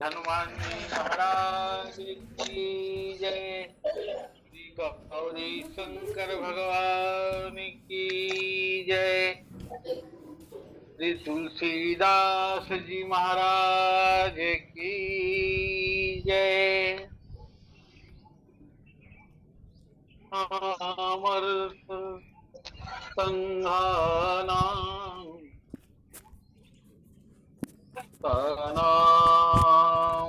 हनुमान जी महाराज की जय। श्री गौरी शंकर भगवान की जय। श्री तुलसीदास जी महाराज की जय। अमृत संघानां तानां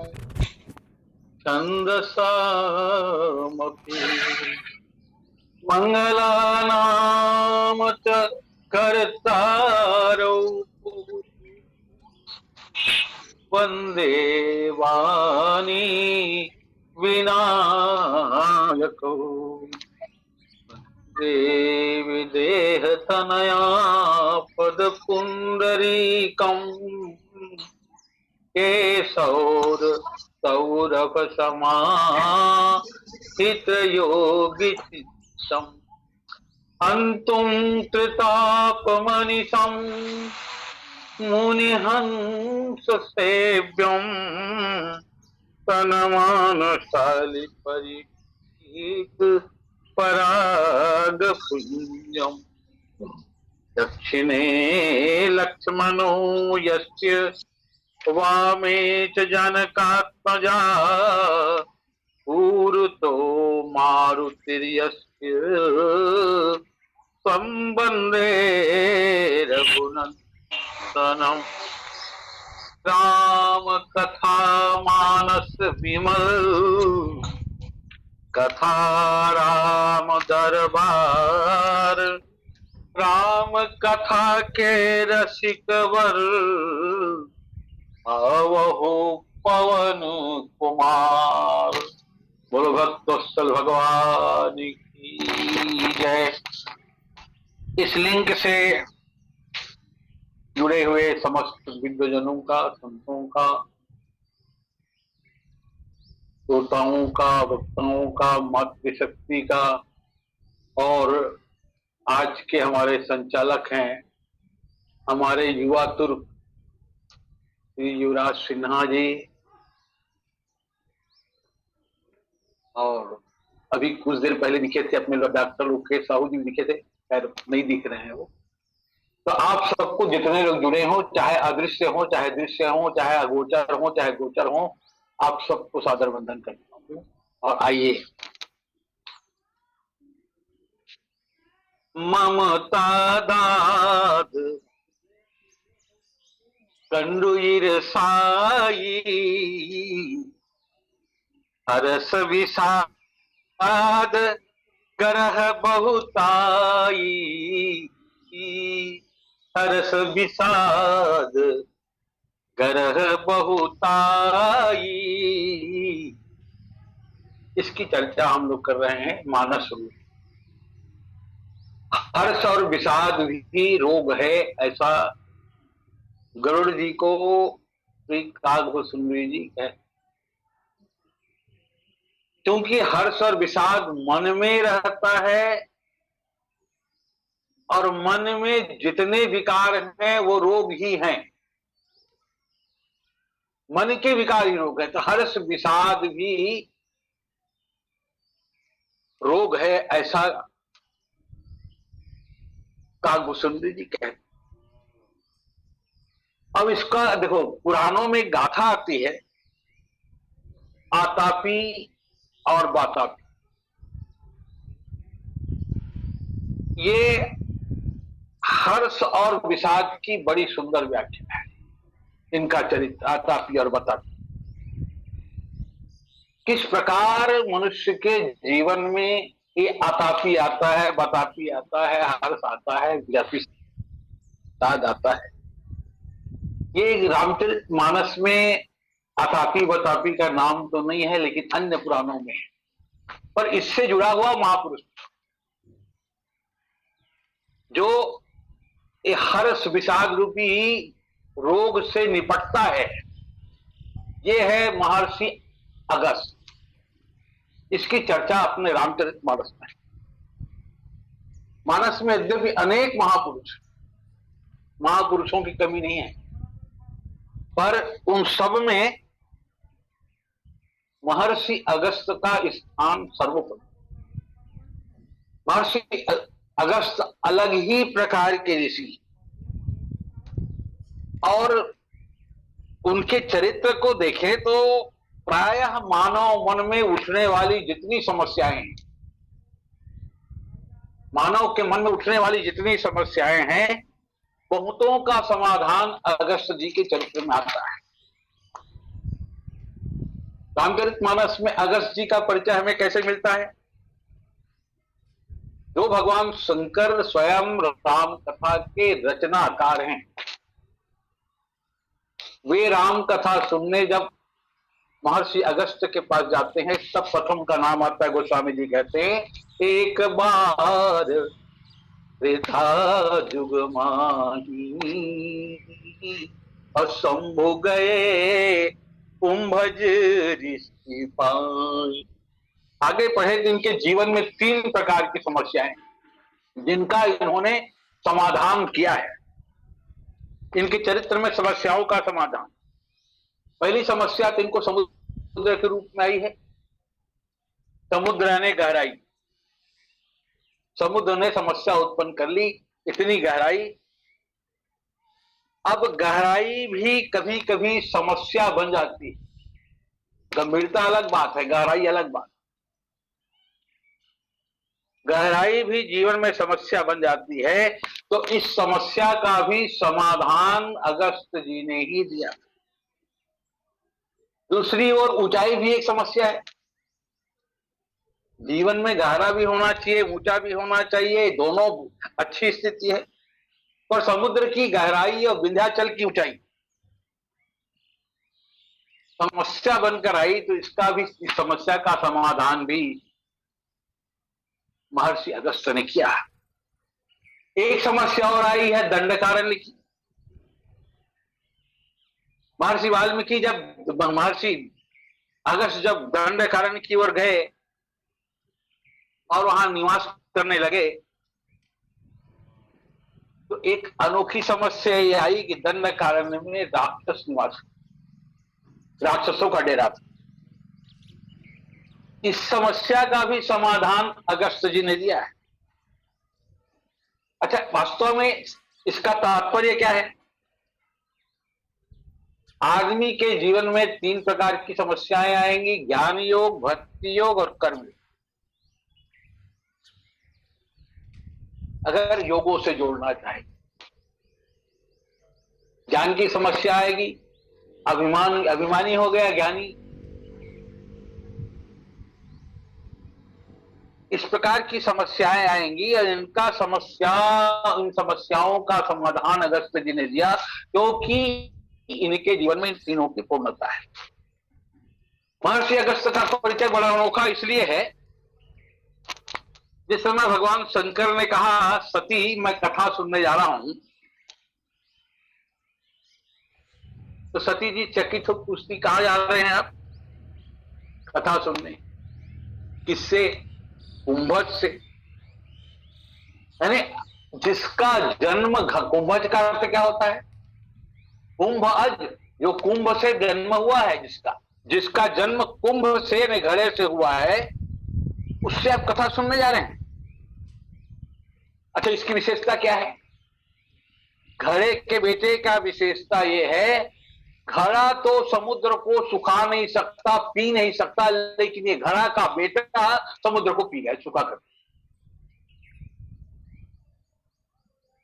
छन्दसामपि मंगलानाम च कर्तारौ वंदे वाणी विनायको देवी देहतनया पदपुंडरीकम् केशौर सौरभ समाहितयोगितं अंतुं त्रितापमनिशं मुनिहंस सेव्यं तनमानशालि परिचित पराग पुण्यम। दक्षिणे लक्ष्मणो यस्य वामे च जनकात्मजा पूर्वतो मारुतिर्यस्य त्वं वन्दे रघुनन्दनं। राम कथा मानस विमल कथा राम दरबार राम कथा के रसिकवर आवहो पवन कुमार। बोलो भक्तवत्सल भगवान की जय। इस लिंक से जुड़े हुए समस्त विद्वजनों का, संतों का, श्रोताओं का, वक्ताओं का, मातृशक्ति का और आज के हमारे संचालक हैं हमारे युवा तुर्क श्री युवराज सिन्हा जी, और अभी कुछ देर पहले दिखे थे अपने डॉक्टर लोकेश साहू जी दिखे थे, खैर नहीं दिख रहे हैं वो। तो आप सबको जितने लोग जुड़े हो, चाहे अदृश्य हो, चाहे दृश्य हो, चाहे अगोचर हो, चाहे गोचर हो, आप सबको सादर वंदन करता हूँ। और आइए, ममता दाद कंडुइर साई हरस विषाद गरह बहुताई। हरस विषाद गरह बहुताई। इसकी चर्चा हम लोग कर रहे हैं मानस रूप। हर्ष और विषाद भी रोग है, ऐसा गरुड़ जी को श्री कागभूषुंडी जी कहते। क्योंकि हर्ष और विषाद मन में रहता है और मन में जितने विकार हैं वो रोग ही हैं, मन के विकार ही रोग है। तो हर्ष विषाद भी रोग है, ऐसा कागभूषुंडी जी कहते। अब इसका देखो, पुराणों में गाथा आती है, आतापी और बातापी। ये हर्ष और विषाद की बड़ी सुंदर व्याख्या है। इनका चरित्र आतापी और बतापी, किस प्रकार मनुष्य के जीवन में ये आतापी आता है, बतापी आता है, हर्ष आता है, विषाद आता है। ये रामचरितमानस में अतापी बतापी का नाम तो नहीं है, लेकिन अन्य पुराणों में है। पर इससे जुड़ा हुआ महापुरुष जो हर्ष विषाद रूपी रोग से निपटता है, ये है महर्षि अगस्त। इसकी चर्चा अपने रामचरितमानस में। मानस में यद्यपि अनेक महापुरुषों की कमी नहीं है, पर उन सब में महर्षि अगस्त का स्थान सर्वोपरि। महर्षि अगस्त अलग ही प्रकार के ऋषि, और उनके चरित्र को देखें तो प्रायः मानव मन में उठने वाली जितनी समस्याएं हैं, मानव के मन में उठने वाली जितनी समस्याएं हैं, बहुतों का समाधान अगस्त जी के चरित्र में आता है। रामचरितमानस में अगस्त जी का परिचय हमें कैसे मिलता है? जो भगवान शंकर स्वयं राम कथा के रचनाकार हैं, वे राम कथा सुनने जब महर्षि अगस्त के पास जाते हैं, तब प्रथम का नाम आता है। गोस्वामी जी कहते हैं, एक बार वृथा जुग माही असंभु गए कुंभज ऋषि पाई। आगे पढ़े कि इनके जीवन में 3 प्रकार की समस्याएं जिनका इन्होंने समाधान किया है। इनके चरित्र में समस्याओं का समाधान। पहली समस्या तो इनको समुद्र के रूप में आई है। समुद्र ने गहराई, समुद्र ने समस्या उत्पन्न कर ली, इतनी गहराई। अब गहराई भी कभी कभी समस्या बन जाती है। गंभीरता अलग बात है, गहराई अलग बात। गहराई भी जीवन में समस्या बन जाती है, तो इस समस्या का भी समाधान अगस्त जी ने ही दिया। दूसरी ओर ऊंचाई भी एक समस्या है। जीवन में गहरा भी होना चाहिए, ऊंचा भी होना चाहिए, दोनों अच्छी स्थिति है। पर समुद्र की गहराई और विंध्याचल की ऊंचाई समस्या बनकर आई, तो इसका भी, इस समस्या का समाधान भी महर्षि अगस्त ने किया। एक समस्या और आई है दंडकारण्य की। महर्षि वाल्मीकि जब महर्षि अगस्त जब दंडकारण्य की ओर गए और वहां निवास करने लगे, तो एक अनोखी समस्या ये आई कि दंडकारण्य में राक्षस निवास, राक्षसों का डेरा था। इस समस्या का भी समाधान अगस्त जी ने दिया है। अच्छा, वास्तव में इसका तात्पर्य क्या है? आदमी के जीवन में 3 प्रकार की समस्याएं आएंगी, ज्ञान योग, भक्ति योग और कर्म योग। अगर योगों से जोड़ना चाहे, ज्ञान की समस्या आएगी, अभिमानी हो गया ज्ञानी। इस प्रकार की समस्याएं आएंगी और इन समस्याओं का समाधान अगस्त जी ने दिया, क्योंकि इनके जीवन में इन तीनों की पूर्णता है। महर्षि अगस्त का परिचय बड़ा अनोखा इसलिए है, जिस समय भगवान शंकर ने कहा, सती मैं कथा सुनने जा रहा हूं, तो सती जी चकित हो पूछती, कहां जा रहे हैं आप? कथा सुनने। किससे? कुंभज से। यानी जिसका जन्म, कुंभज का अर्थ क्या होता है? कुंभज, जो कुंभ से जन्म हुआ है, जिसका जन्म कुंभ से ने घड़े से हुआ है, उससे आप कथा सुनने जा रहे हैं। अच्छा, इसकी विशेषता क्या है? घड़े के बेटे का विशेषता यह है, घड़ा तो समुद्र को सुखा नहीं सकता, पी नहीं सकता, लेकिन ये घड़ा का बेटा समुद्र को पी गया, सुखा कर।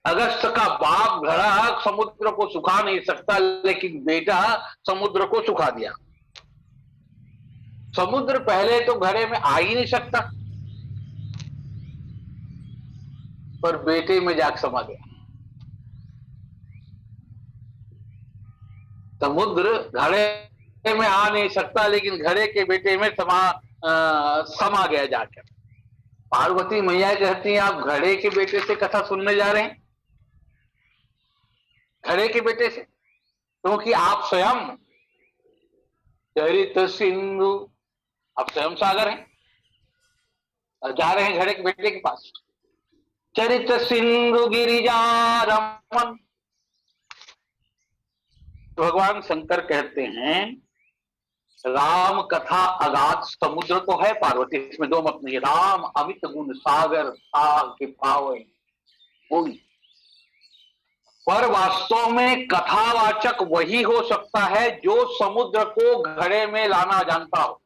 अगस्त का बाप घड़ा समुद्र को सुखा नहीं सकता, लेकिन बेटा समुद्र को सुखा दिया। समुद्र पहले तो घड़े में आ ही नहीं सकता, पर बेटे में जाके समा गया। समुद्र घड़े में आ नहीं सकता, लेकिन घड़े के बेटे में समा गया जाकर। पार्वती मैया कहती हैं आप घड़े के बेटे से कथा सुनने जा रहे हैं? घड़े के बेटे से? क्योंकि आप स्वयं चरित सिंधु, आप स्वयं सागर हैं और जा रहे हैं घड़े के बेटे के पास। चरित सिंधु गिरिजा रमन। भगवान शंकर कहते हैं राम कथा अगाध समुद्र तो है पार्वती, इसमें दो मत नहीं। राम अमित गुण सागर के पावे कोई, पर वास्तव में कथावाचक वही हो सकता है जो समुद्र को घड़े में लाना जानता हो।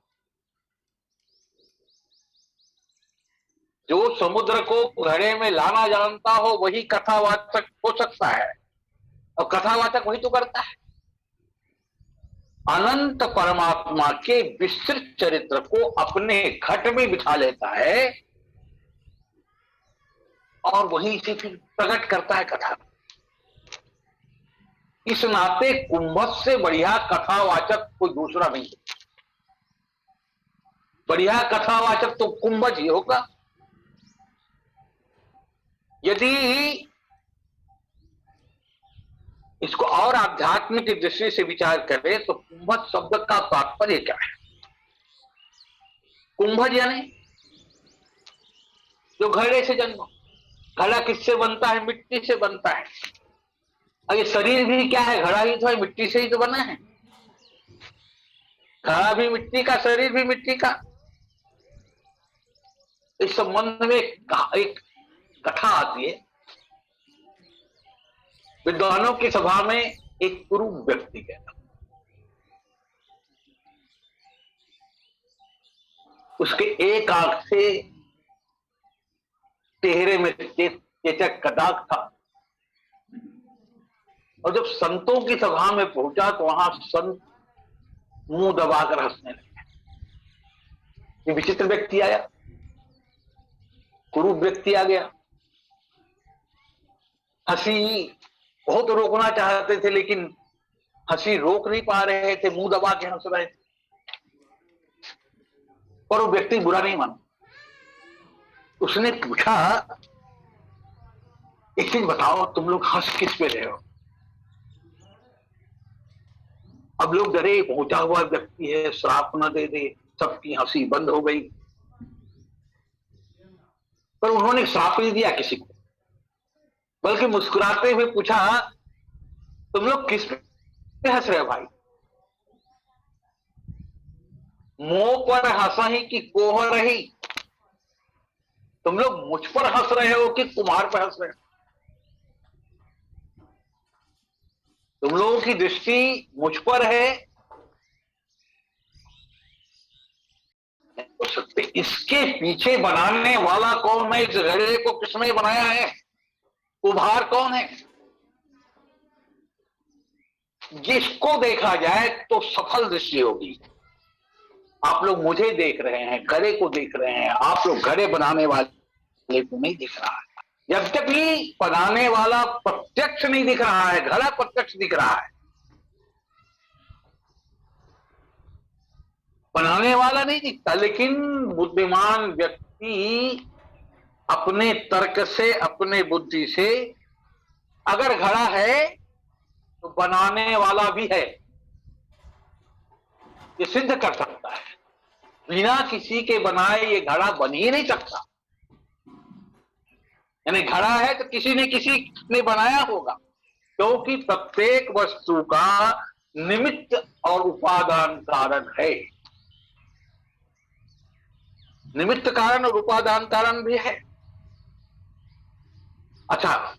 जो समुद्र को घड़े में लाना जानता हो वही कथावाचक हो सकता है, और कथावाचक वही तो करता है। अनंत परमात्मा के विस्तृत चरित्र को अपने घट में बिठा लेता है और वहीं से फिर प्रकट करता है कथा। इस नाते कुंभज से बढ़िया कथावाचक कोई दूसरा नहीं है। बढ़िया कथावाचक तो कुंभज ही होगा। यदि इसको और आध्यात्मिक दृष्टि से विचार करें तो कुंभज शब्द का तात्पर्य क्या है? कुंभज यानी जो घड़े से जन्म। घड़ा किससे बनता है? मिट्टी से बनता है। और ये शरीर भी क्या है? घड़ा ही तो है, मिट्टी से ही तो बना है। घड़ा भी मिट्टी का, शरीर भी मिट्टी का। इस संबंध में एक कथा आती है। विद्वानों की सभा में एक कुरूप व्यक्ति कहता, उसके एक आंख से चेहरे में चेचक का दाग था, और जब संतों की सभा में पहुंचा तो वहां संत मुंह दबाकर हंसने लगे। ये विचित्र व्यक्ति आया, कुरूप व्यक्ति आ गया। हंसी बहुत रोकना चाहते थे लेकिन हंसी रोक नहीं पा रहे थे, मुंह दबा के हंस रहे थे। पर वो व्यक्ति बुरा नहीं माना। उसने पूछा, एक चीज बताओ, तुम लोग हंस किस पे रहे हो? अब लोग डरे, पहुंचा हुआ व्यक्ति है, श्राप न दे दे। सबकी हंसी बंद हो गई। पर उन्होंने श्राप नहीं दिया किसी को, बल्कि मुस्कुराते हुए पूछा, तुम लोग किस पे हंस रहे हो भाई? मुंह पर हंसा ही कि कोह रही? तुम लोग मुझ पर हंस रहे हो कि तुम्हारे पर हंस रहे हो? तुम लोगों की दृष्टि मुझ पर है हो सकते, इसके पीछे बनाने वाला कौन है? इस घड़े को किसने बनाया है? कुम्हार कौन है? जिसको देखा जाए तो सफल दृष्टि होगी। आप लोग मुझे देख रहे हैं, घड़े को देख रहे हैं, आप लोग घड़े बनाने वाले को नहीं दिख रहा है। जब तक भी बनाने वाला प्रत्यक्ष नहीं दिख रहा है, घड़ा प्रत्यक्ष दिख रहा है, बनाने वाला नहीं दिखता। लेकिन बुद्धिमान व्यक्ति अपने तर्क से, अपने बुद्धि से, अगर घड़ा है तो बनाने वाला भी है, ये सिद्ध कर सकता है। बिना किसी के बनाए ये घड़ा बन ही नहीं सकता। यानी घड़ा है तो किसी ने बनाया होगा, क्योंकि प्रत्येक वस्तु का निमित्त और उपादान कारण है। निमित्त कारण और उपादान कारण भी है। अच्छा,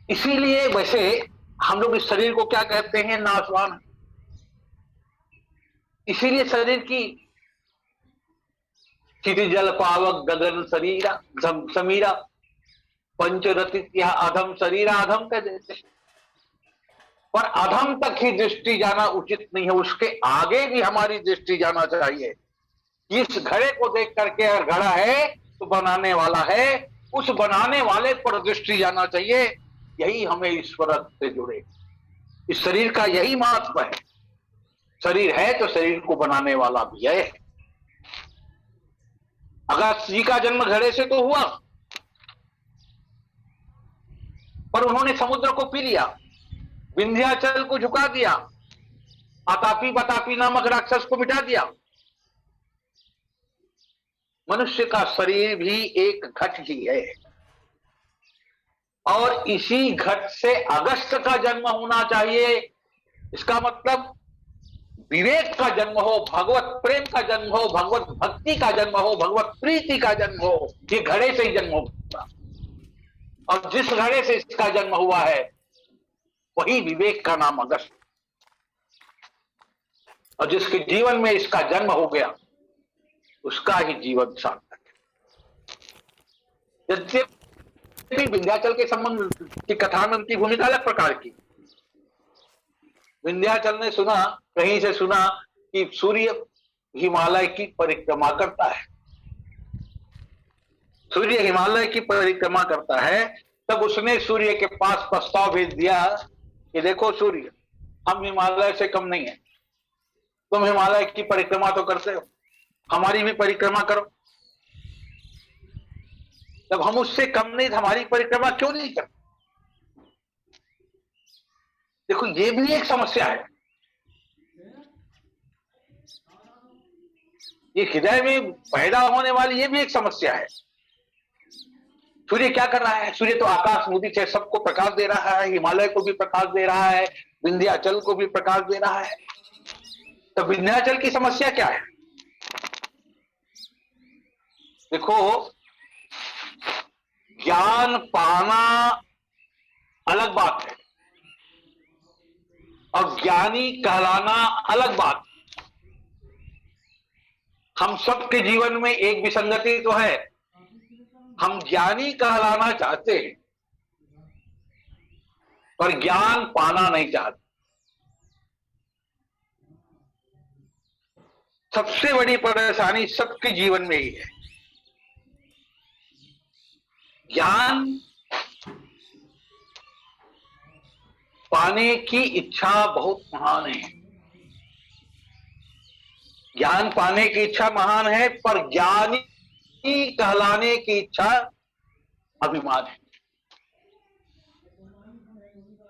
इसीलिए वैसे हम लोग इस शरीर को क्या कहते हैं? नाशवान। इसीलिए शरीर की क्षिति जल पावक गगन शरीरा समीरा पंचरति अधम शरीरा, अधम कह देते। पर अधम तक ही दृष्टि जाना उचित नहीं है, उसके आगे भी हमारी दृष्टि जाना चाहिए। इस घड़े को देख करके अगर घड़ा है तो बनाने वाला है, उस बनाने वाले पर दृष्टि जाना चाहिए। यही हमें ईश्वर से जुड़े। इस शरीर का यही महत्व है। शरीर है तो शरीर को बनाने वाला भी है। अगस्त जी का जन्म घड़े से तो हुआ, पर उन्होंने समुद्र को पी लिया, विंध्याचल को झुका दिया, आतापी बतापी नामक राक्षस को मिटा दिया। मनुष्य का शरीर भी एक घट ही है, और इसी घट से अगस्त का जन्म होना चाहिए। इसका मतलब विवेक का जन्म हो, भगवत प्रेम का जन्म हो, भगवत भक्ति का जन्म हो, भगवत प्रीति का जन्म हो। ये घड़े से ही जन्म होगा, और जिस घड़े से इसका जन्म हुआ है वही विवेक का नाम अगस्त, और जिसके जीवन में इसका जन्म हो गया उसका ही जीवन सार्थक है। यद्यपि विंध्याचल के संबंध की कथा में उनकी भूमिका अलग प्रकार की। विंध्याचल ने सुना, कहीं से सुना कि सूर्य हिमालय की परिक्रमा करता है। सूर्य हिमालय की परिक्रमा करता है, तब उसने सूर्य के पास प्रस्ताव भेज दिया कि देखो सूर्य, हम हिमालय से कम नहीं है, तुम हिमालय की परिक्रमा तो करते हो, हमारी भी परिक्रमा करो। जब हम उससे कम नहीं, हमारी परिक्रमा क्यों नहीं करते? देखो ये भी एक समस्या है। ये हृदय में पैदा होने वाली ये भी एक समस्या है। सूर्य क्या कर रहा है? सूर्य तो आकाश मोदी से सबको प्रकाश दे रहा है, हिमालय को भी प्रकाश दे रहा है, विंध्याचल को भी प्रकाश दे रहा है। तो विंध्याचल की समस्या क्या है? देखो, ज्ञान पाना अलग बात है और ज्ञानी कहलाना अलग बात। हम सबके जीवन में एक विसंगति तो है, हम ज्ञानी कहलाना चाहते हैं पर ज्ञान पाना नहीं चाहते। सबसे बड़ी परेशानी सबके जीवन में ही है। ज्ञान पाने की इच्छा बहुत महान है, ज्ञान पाने की इच्छा महान है, पर ज्ञानी कहलाने की इच्छा अभिमान है।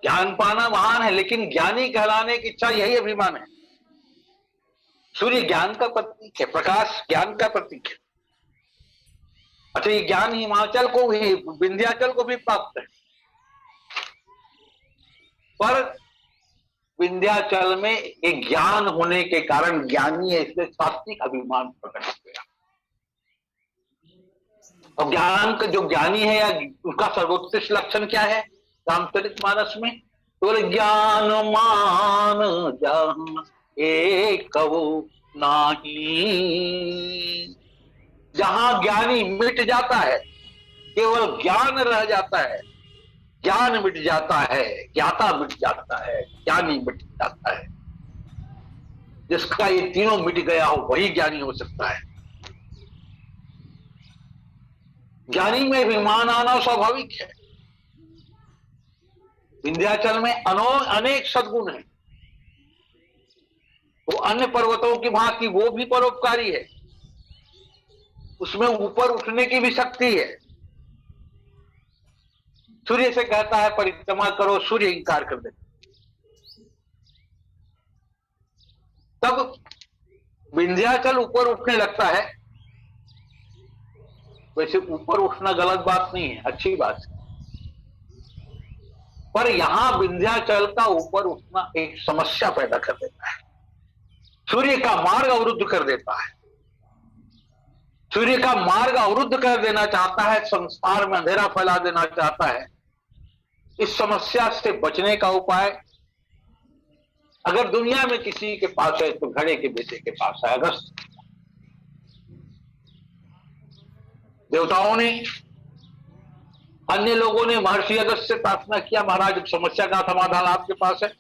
ज्ञान पाना महान है, लेकिन ज्ञानी कहलाने की इच्छा यही अभिमान है। सूर्य ज्ञान का प्रतीक है, प्रकाश ज्ञान का प्रतीक है। अच्छा, ये ज्ञान हिमाचल को भी, विंध्याचल को भी प्राप्त है, पर विंध्याचल में एक ज्ञान होने के कारण ज्ञानी है, इसलिए सात्विक अभिमान प्रकट हो गया। और ज्ञान का जो ज्ञानी है या उसका सर्वोत्कृष्ट लक्षण क्या है? रामचरितमानस में तो ज्ञान मान जहाँ एक नाही, जहां ज्ञानी मिट जाता है केवल ज्ञान रह जाता है, ज्ञान मिट जाता है, ज्ञाता मिट जाता है, ज्ञानी मिट जाता है। जिसका ये तीनों मिट गया हो वही ज्ञानी हो सकता है। ज्ञानी में अभिमान आना स्वाभाविक है। विंध्याचल में अनेक सद्गुण है, वो अन्य पर्वतों की भांति वो भी परोपकारी है, उसमें ऊपर उठने की भी शक्ति है। सूर्य से कहता है परिक्रमा करो, सूर्य इंकार कर देता। तब विंध्याचल ऊपर उठने लगता है। वैसे ऊपर उठना गलत बात नहीं है, अच्छी बात है, पर यहां विंध्याचल का ऊपर उठना एक समस्या पैदा कर देता है। सूर्य का मार्ग अवरुद्ध कर देता है। सूर्य का मार्ग अवरुद्ध कर देना चाहता है, संसार में अंधेरा फैला देना चाहता है। इस समस्या से बचने का उपाय अगर दुनिया में किसी के पास है तो घड़े के बेटे के पास है, अगस्त। देवताओं ने, अन्य लोगों ने महर्षि अगस्त से प्रार्थना किया, महाराज समस्या का समाधान आपके पास है।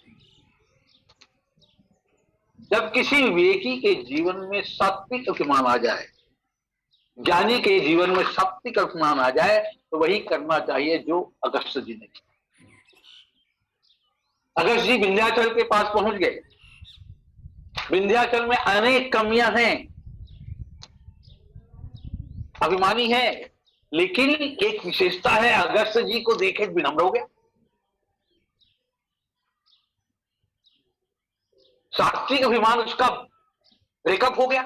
जब किसी विवेकी के जीवन में सात्विक अभिमान आ जाए, ज्ञानी के जीवन में सात्विक अभिमान आ जाए, तो वही करना चाहिए जो अगस्त जी ने किया। अगस्त जी विंध्याचल के पास पहुंच गए, विंध्याचल में अनेक कमियां हैं, अभिमानी है, लेकिन एक विशेषता है, अगस्त जी को देखे विनम्र हो गया, सात्विक अभिमान उसका ब्रेकअप हो गया,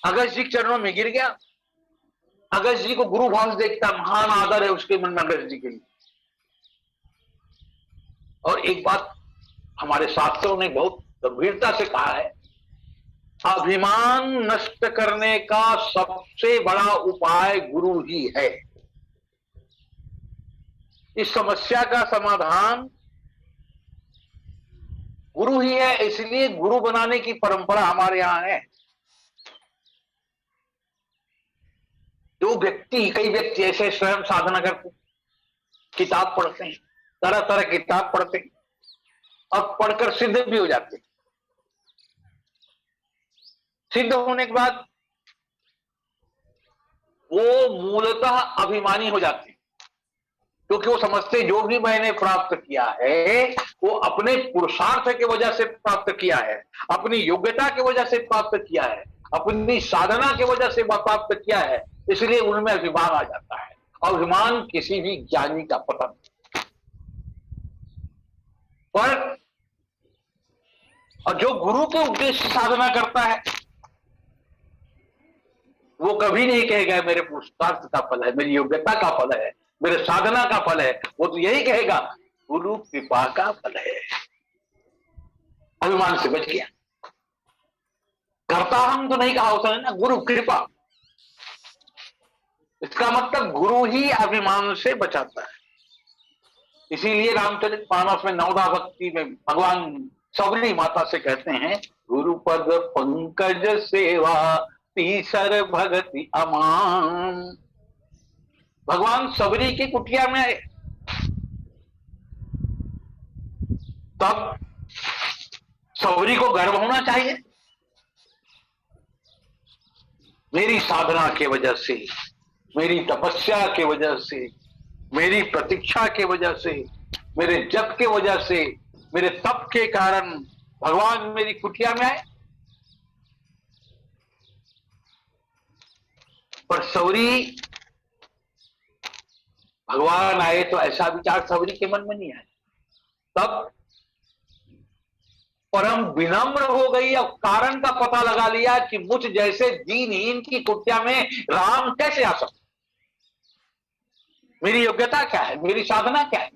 अगस्त जी के चरणों में गिर गया, अगस्त जी को गुरु भाव से देखता, महान आदर है उसके मन में अगस्त जी के लिए। और एक बात हमारे शास्त्रों ने बहुत गंभीरता से कहा है, अभिमान नष्ट करने का सबसे बड़ा उपाय गुरु ही है। इस समस्या का समाधान गुरु ही है, इसलिए गुरु बनाने की परंपरा हमारे यहां है। जो व्यक्ति, कई व्यक्ति ऐसे स्वयं साधना करते, किताब पढ़ते हैं, तरह तरह किताब पढ़ते हैं और पढ़कर सिद्ध भी हो जाते हैं। सिद्ध होने के बाद वो मूलतः अभिमानी हो जाते हैं, क्योंकि वो समझते जो भी मैंने प्राप्त किया है वो अपने पुरुषार्थ की वजह से प्राप्त किया है, अपनी योग्यता की वजह से प्राप्त किया है, अपनी साधना की वजह से प्राप्त किया है, इसलिए उनमें अभिमान आ जाता है। अभिमान किसी भी ज्ञानी का पतन। पर और जो गुरु के उद्देश्य साधना करता है वो कभी नहीं कहेगा मेरे पुरुषार्थ का फल है, मेरी योग्यता का फल है, मेरे साधना का फल है। वो तो यही कहेगा गुरु कृपा का फल है। अभिमान से बच गया। करता हम तो नहीं कहा उसने ना, गुरु कृपा। इसका मतलब गुरु ही अभिमान से बचाता है। इसीलिए रामचरित मानस में नवदा भक्ति में भगवान सबरी माता से कहते हैं, गुरु पद पंकज सेवा तीसर भगति अमान। भगवान सबरी की कुटिया में आए, तब सबरी को गर्व होना चाहिए, मेरी साधना के वजह से, मेरी तपस्या के वजह से, मेरी प्रतीक्षा के वजह से, मेरे जप के वजह से, मेरे तप के कारण भगवान मेरी कुटिया में आए। पर सबरी, भगवान आए तो ऐसा विचार सबरी के मन में नहीं आया। तब परम विनम्र हो गई और कारण का पता लगा लिया कि मुझ जैसे दीनहीन की कुटिया में राम कैसे आ सकते, मेरी योग्यता क्या है, मेरी साधना क्या है,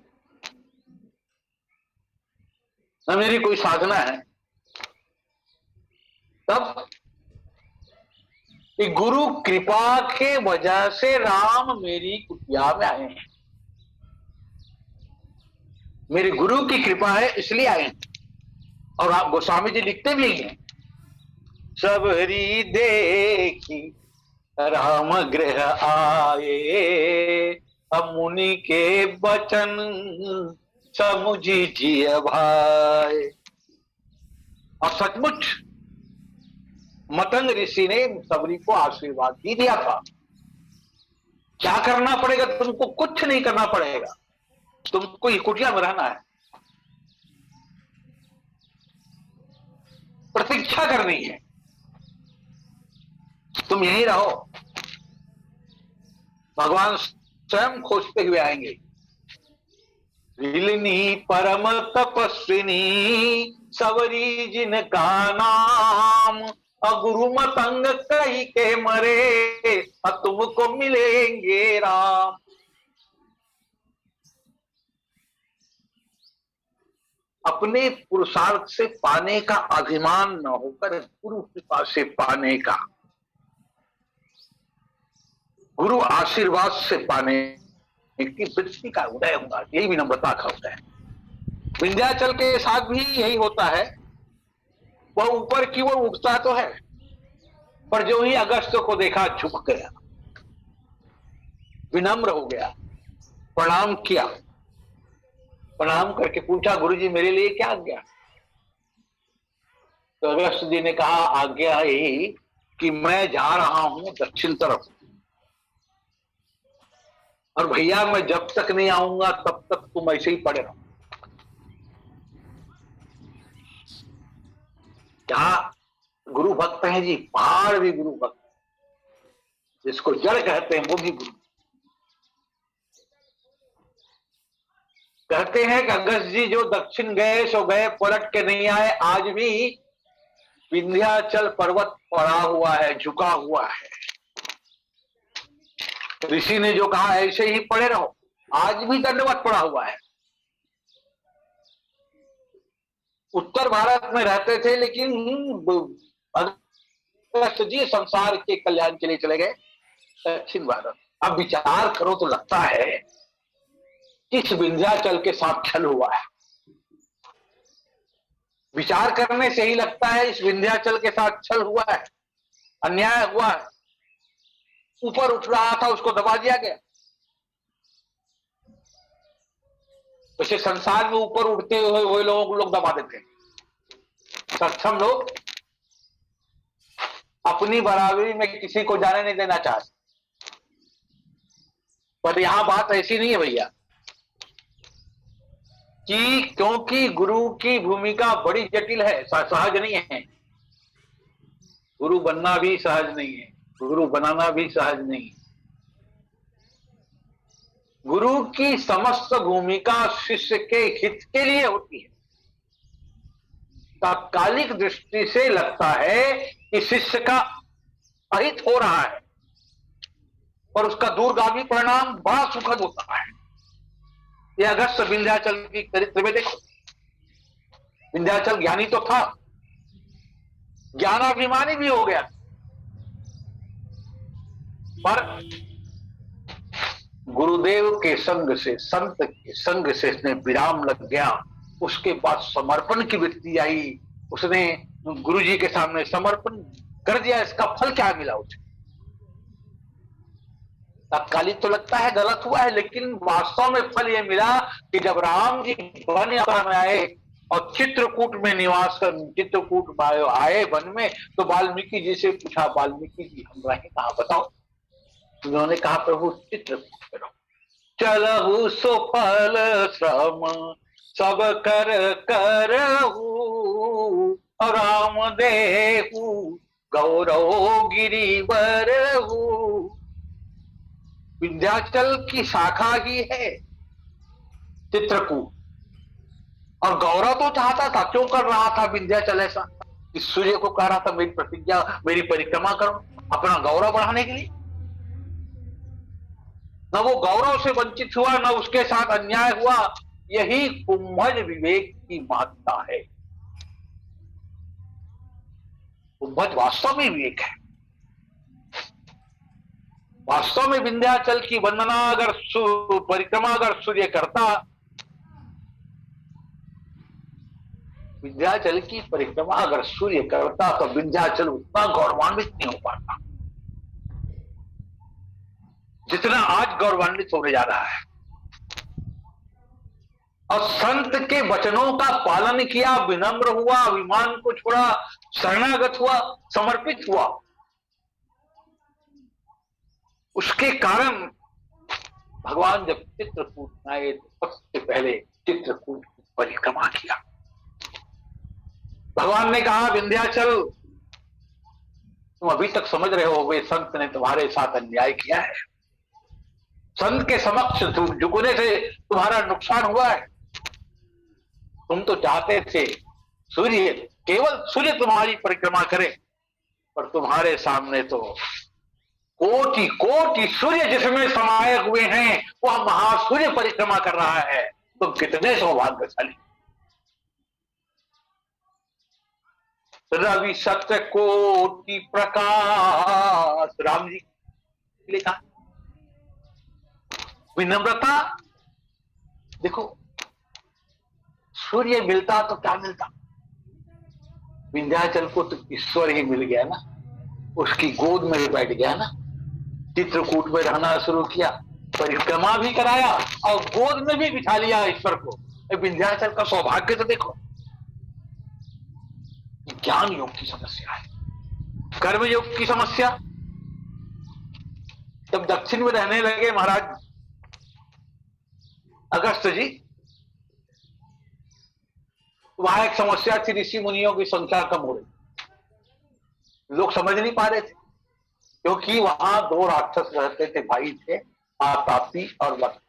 न मेरी कोई साधना है। तब गुरु कृपा के वजह से राम मेरी कुटिया में आए हैं, मेरे गुरु की कृपा है इसलिए आए हैं। और आप गोस्वामी जी लिखते भी हैं, सबरी देखी राम गृह आए, अब मुनि के बचन समुझी जिय भाई। और सचमुच मतंग ऋषि ने सबरी को आशीर्वाद ही दिया था। क्या करना पड़ेगा तुमको? कुछ नहीं करना पड़ेगा, तुमको ये कुटिया में रहना है, प्रतीक्षा करनी है, तुम यहीं रहो। भगवान स्वयं खोजते हुए आएंगे। विलिनी परम तपस्विनी सवरी जिनका नाम, गुरु मतंग कही के मरे तुमको मिलेंगे राम। अपने पुरुषार्थ से पाने का अभिमान न होकर गुरु कृपा से पाने का, गुरु आशीर्वाद से पाने की वृत्ति का उदय होगा, यही विनम्रता का उदय है। विंध्याचल के साथ भी यही होता है। वह ऊपर की ओर उठता तो है, पर जो ही अगस्त को देखा झुक गया, विनम्र हो गया, प्रणाम किया, प्रणाम करके पूछा गुरुजी मेरे लिए क्या आज्ञा? तो अगस्त जी ने कहा आज्ञा यही कि मैं जा रहा हूं दक्षिण तरफ, और भैया मैं जब तक नहीं आऊंगा तब तक तुम ऐसे ही पड़े रहो। जहां गुरु भक्त हैं जी, पहाड़ भी गुरु भक्त, जिसको जड़ कहते हैं वो भी गुरु। कहते हैं कि अगस्त जी जो दक्षिण गए सो गए, पलट के नहीं आए। आज भी विंध्याचल पर्वत पड़ा हुआ है, झुका हुआ है। ऋषि ने जो कहा ऐसे ही पड़े रहो, आज भी दंडवत पड़ा हुआ है। उत्तर भारत में रहते थे, लेकिन अगस्त जी संसार के कल्याण के लिए चले गए दक्षिण भारत। अब विचार करो तो लगता है किस विंध्याचल के साथ छल हुआ है। विचार करने से ही लगता है इस विंध्याचल के साथ छल हुआ है, अन्याय हुआ है। ऊपर उठ रहा था, उसको दबा दिया गया। वैसे संसार में ऊपर उठते हुए वही लोगों को लोग दबा देते हैं। सक्षम लोग अपनी बराबरी में किसी को जाने नहीं देना चाहते, पर यहां बात ऐसी नहीं है भैया, कि क्योंकि गुरु की भूमिका बड़ी जटिल है, सहज नहीं है। गुरु बनना भी सहज नहीं है, गुरु बनाना भी सहज नहीं है। गुरु की समस्त भूमिका शिष्य के हित के लिए होती है। तात्कालिक दृष्टि से लगता है कि शिष्य का अहित हो रहा है, और उसका दूरगामी परिणाम बड़ा सुखद होता है। यह अगस्त विंध्याचल की चरित्र में देखो। विंध्याचल ज्ञानी तो था, ज्ञानाभिमानी भी हो गया, पर गुरुदेव के संग से, संत के संग से इसने विराम लग गया। उसके बाद समर्पण की वृत्ति आई, उसने गुरुजी के सामने समर्पण कर दिया। इसका फल क्या मिला उसे? तात्कालिक तो लगता है गलत हुआ है, लेकिन वास्तव में फल यह मिला कि जब राम जी वन यात्रा में आए और चित्रकूट में निवास कर, चित्रकूट आए वन में, तो वाल्मीकि जी से पूछा, वाल्मीकि जी हम रहे कहां बताओ? उन्होंने कहा प्रभु चित्रकूट में रहो। चलहु सो फल श्रम सब कर करहु, राम देहु गौरव गिरिवरहु। विंध्याचल की शाखा ही है चित्रकूट, और गौरव तो चाहता था, क्यों कर रहा था विंध्याचल ऐसा? इस सूर्य को कह रहा था मेरी प्रतिज्ञा, मेरी परिक्रमा करो, अपना गौरव बढ़ाने के लिए। न वो गौरव से वंचित हुआ, न उसके साथ अन्याय हुआ। यही कुंभज विवेक की महत्ता है। कुंभज वास्तव में विवेक है। वास्तव में विंध्याचल की वंदना अगर परिक्रमा अगर सूर्य करता, विंध्याचल की परिक्रमा अगर सूर्य करता, तो विंध्याचल उतना गौरवान्वित नहीं हो पाता जितना आज गौरवान्वित होने जा रहा है। और संत के वचनों का पालन किया, विनम्र हुआ, अभिमान को छोड़ा, शरणागत हुआ, समर्पित हुआ। उसके कारण भगवान जब चित्रकूट आए तो सबसे पहले चित्रकूट की परिक्रमा किया। भगवान ने कहा, विंध्याचल तुम अभी तक समझ रहे हो वे संत ने तुम्हारे साथ अन्याय किया है। संत के समक्ष झुकने से तुम्हारा नुकसान हुआ है। तुम तो चाहते थे सूर्य, केवल सूर्य तुम्हारी परिक्रमा करे, पर तुम्हारे सामने तो कोटि कोटि सूर्य जिसमें समाये हुए हैं, वह महासूर्य परिक्रमा कर रहा है। तुम कितने सौभाग्यशाली। रवि सत्य कोटि प्रकाश, राम जी लिखा। विनम्रता देखो, सूर्य मिलता तो क्या मिलता? विंध्याचल को तो ईश्वर ही मिल गया ना, उसकी गोद में बैठ गया ना। चित्रकूट में रहना शुरू किया, परिक्रमा भी कराया और गोद में भी बिठा लिया ईश्वर को। विंध्याचल का सौभाग्य तो देखो। ज्ञान योग की समस्या है, कर्म योग की समस्या। जब दक्षिण में रहने लगे महाराज अगस्त जी, वहां एक समस्या थी, ऋषि मुनियों की संख्या कम हो रही। लोग समझ नहीं पा रहे थे, क्योंकि वहां दो राक्षस रहते थे, भाई थे, आतापी और वत,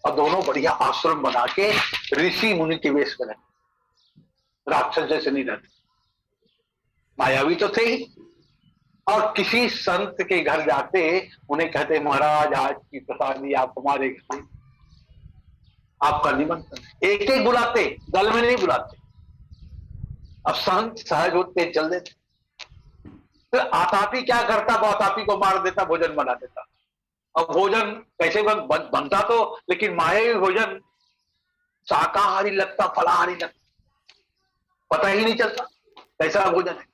और दोनों बढ़िया आश्रम बना के ऋषि मुनि के वेश में रहते, राक्षस जैसे नहीं रहते, मायावी तो थे ही। और किसी संत के घर जाते उन्हें कहते, महाराज आज की प्रसादी आप हमारे घर, आपका निमंत्रण। एक एक बुलाते, दल में नहीं बुलाते। अब संत सहज होते, चल देते। तो आतापी क्या करता, वो आतापी को मार देता, भोजन बना देता। अब भोजन कैसे बनता तो, लेकिन मायावी भोजन शाकाहारी लगता, फलाहारी लगता, पता ही नहीं चलता कैसा भोजन है।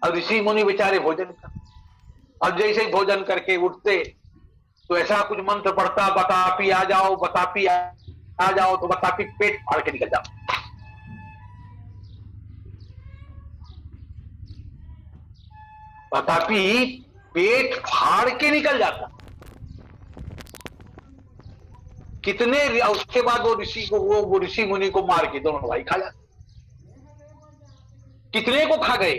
अब ऋषि मुनि बेचारे भोजन कर, अब जैसे ही भोजन करके उठते तो ऐसा कुछ मंत्र पढ़ता, बतापी आ जाओ, बतापी आ जाओ, तो बतापी पेट फाड़ के निकल जाओ। बतापी पेट फाड़ के निकल जाता। कितने, उसके बाद वो ऋषि को, वो ऋषि मुनि को मार के दोनों भाई खा जाते। कितने को खा गए।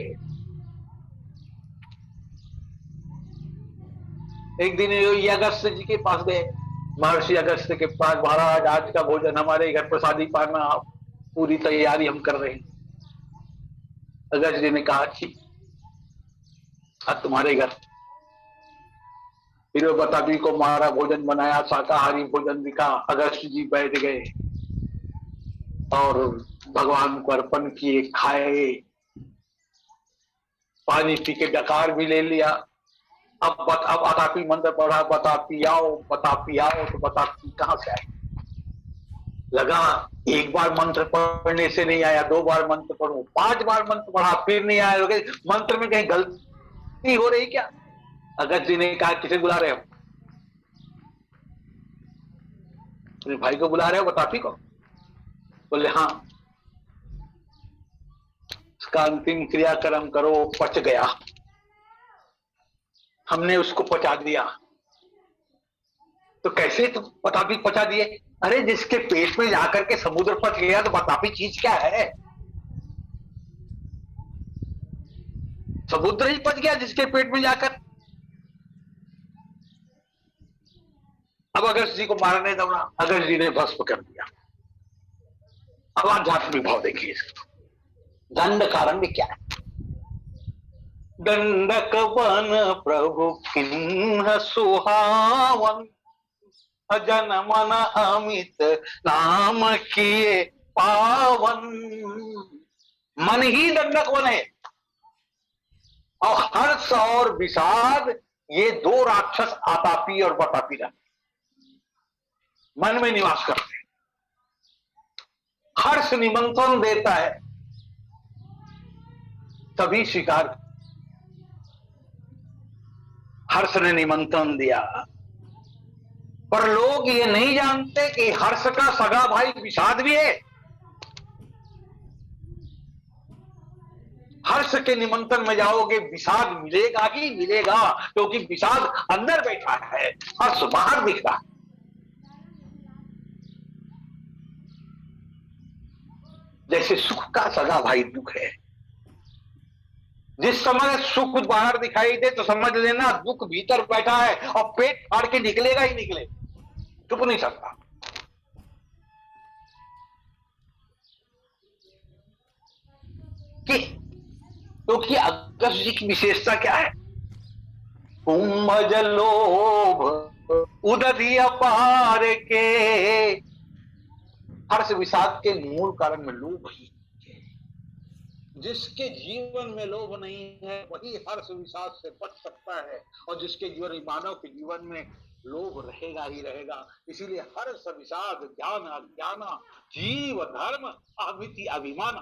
एक दिन ये अगस्त जी के पास गए, महर्षि अगस्त के पास, महाराज आज का भोजन हमारे घर प्रसादी पाना, पूरी तैयारी हम कर रहे हैं। अगस्त जी ने कहा कि आज तुम्हारे घर। फिर बतापी को मारा, भोजन बनाया, शाकाहारी भोजन दिखा। अगस्त जी बैठ गए और भगवान को अर्पण किए, खाए, पानी पी के डकार भी ले लिया। अब बतापी मंत्र पढ़ा, बतापी आओ, बतापी आओ, तो बतापी कहां से आए। लगा एक बार मंत्र पढ़ने से नहीं आया, 2 बार मंत्र पढ़ो, 5 बार मंत्र पढ़ा, फिर नहीं आया। मंत्र में कहीं गलती हो रही क्या। अगस्त जी ने कहा, किसे बुला रहे हो। अपने भाई को बुला रहे हो, बतापी को। बोले हाँ। उसका अंतिम क्रियाक्रम करो। पच गया, हमने उसको पचा दिया। तो कैसे तो बतापी पचा दिए। अरे जिसके पेट में जाकर के समुद्र पच गया तो बतापी चीज क्या है। समुद्र ही पच गया जिसके पेट में जाकर। अब अगस्त जी को मारने दौड़ा, अगस्त जी ने भस्म कर दिया। अब आध्यात्मिक भाव देखिए इसको। दंड कारण भी क्या है। दंडक वन प्रभु किन्ह सुहावन, जन मन अमित नाम किए पावन। मन ही दंडक वन है, और हर्ष और विषाद ये 2 राक्षस आतापी और बतापी रहते, मन में निवास करते। हर्ष निमंत्रण देता है, तभी स्वीकार। हर्ष ने निमंत्रण दिया, पर लोग ये नहीं जानते कि हर्ष का सगा भाई विषाद भी है। हर्ष के निमंत्रण में जाओगे, विषाद मिलेगा ही मिलेगा, क्योंकि विषाद अंदर बैठा है, हर्ष बाहर दिख रहा है। जैसे सुख का सगा भाई दुख है। जिस समय सुख बाहर दिखाई दे तो समझ लेना दुख भीतर बैठा है, और पेट फाड़ के निकलेगा ही निकलेगा, चुप नहीं सकता। क्योंकि अगस्त जी की विशेषता क्या है। कुंभज लोभ उदधि अपार के, हर्ष विषाद के मूल कारण में लोभ ही। जिसके जीवन में लोभ नहीं है वही हर्ष विषाद से बच सकता है, और जिसके जीवन, मानव के जीवन में लोभ रहेगा ही रहेगा। इसीलिए हर्ष विषाद ज्ञान अज्ञान जीव धर्म अमिति अभिमान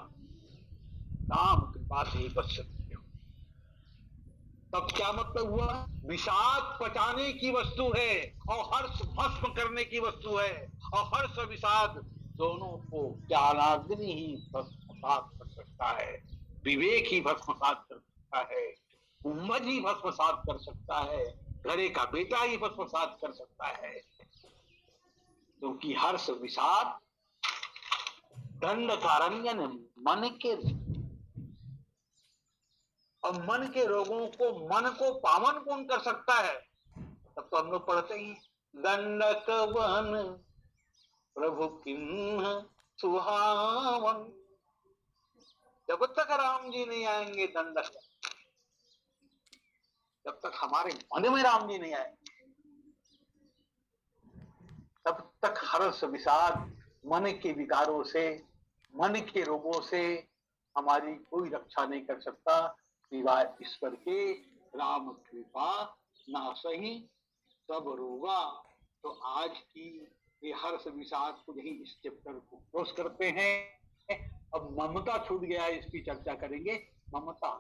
नाम कृपा से ही बच सकते हो। तब क्या मतलब हुआ। विषाद पचाने की वस्तु है और हर्ष भस्म करने की वस्तु है, और हर्ष विषाद दोनों को ज्ञानाग्नि ही भस्मसात कर सकता है, विवेक ही भस्मसात कर सकता है, कुंभज ही भस्मसात कर सकता है, घरे का बेटा ही भस्मसात कर सकता है। क्योंकि हर्ष विषाद दंड कारण्यन मन के, और मन के रोगों को, मन को पावन कौन कर सकता है? तब तो हम लोग पढ़ते ही दंडक वन प्रभु किन्ह सुहावन। जब तक राम जी नहीं आएंगे दंडक, जब तक हमारे मन में राम जी नहीं आएंगे, तब तक हर्ष विषाद मन के विकारों से, मन के रोगों से हमारी कोई रक्षा नहीं कर सकता, सिवाय ईश्वर के राम कृपा ना सही सब रोगा। तो आज की ये हर्ष विषाद को यही इस चैप्टर को क्लोज करते हैं। अब ममता छूट गया है, इसकी चर्चा करेंगे। ममता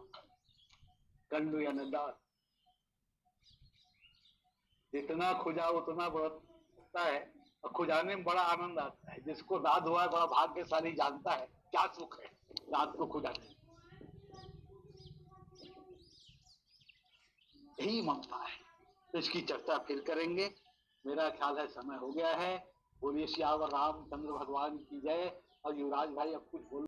कंडू या नदार, जितना खुजा उतना बढ़ता है, और खुजाने में बड़ा आनंद आता है। जिसको दाद हुआ है बड़ा भाग्यशाली, जानता है क्या सुख है दाद को खुजाने में। यही ममता है, तो इसकी चर्चा फिर करेंगे। मेरा ख्याल है समय हो गया है। बोलिए सियावर रामचंद्र भगवान की जय। और युवराज भाई अब कुछ बोल